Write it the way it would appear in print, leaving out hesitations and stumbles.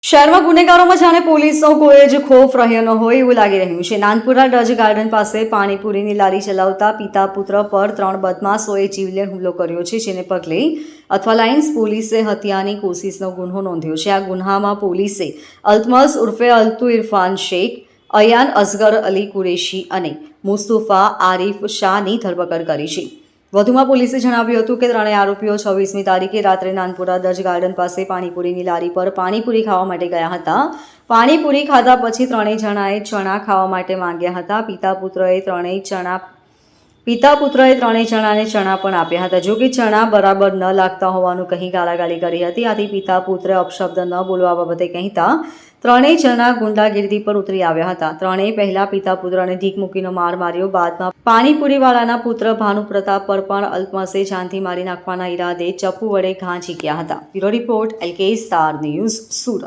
શહેરમાં ગુનેગારોમાં જાણે પોલીસનો કોઈ જ ખોફ રહ્યો ન હોય એવું લાગી રહ્યું છે. નાનપુરા ડચ ગાર્ડન પાસે પાણીપુરીની લારી ચલાવતા પિતા પુત્ર પર 3 બદમાશોએ જીવલેણ હુમલો કર્યો છે, જેને પગલે અથવાલાઇન્સ પોલીસે હત્યાની કોશિશનો ગુન્હો નોંધ્યો છે. આ ગુન્હામાં પોલીસે અલ્તમસ ઉર્ફે અલ્તુ ઇરફાન શેખ, અયાન અસગર અલી કુરેશી અને મુસ્તુફા આરિફ શાહની ધરપકડ કરી છે. વધુમાં પોલીસે જણાવ્યું હતું કે ત્રણેય આરોપીઓ 26મી તારીખે રાત્રે નાનપુરા ડચ ગાર્ડન પાસે પાણીપુરીની લારી પર પાણીપુરી ખાવા માટે ગયા હતા. પાણીપુરી ખાધા પછી ત્રણેય જણાએ ચણા ખાવા માટે માંગ્યા હતા. પિતા પુત્રએ ત્રણેય જણાને ચણા પણ આપ્યા હતા. જો કે ચણા બરાબર ન લાગતા હોવાનું કહી ગાળાગાળી કરી હતી. આથી પિતા પુત્રે અપશબ્દ ન બોલવા બાબતે કહેતા ત્રણેય જણા ગુંડાગીરી પર ઉતરી આવ્યા હતા. ત્રણેય પહેલા પિતા પુત્રને ઢીક મૂકીને માર માર્યો. બાદમાં પાણીપુરીવાળાના પુત્ર ભાનુ પ્રતાપ પર પણ અલ્તમસે જાનથી મારી નાખવાના ઈરાદે ચપ્પુ વડે ઘા ઝીંક્યા હતા. Bureau report LK star news, Surat.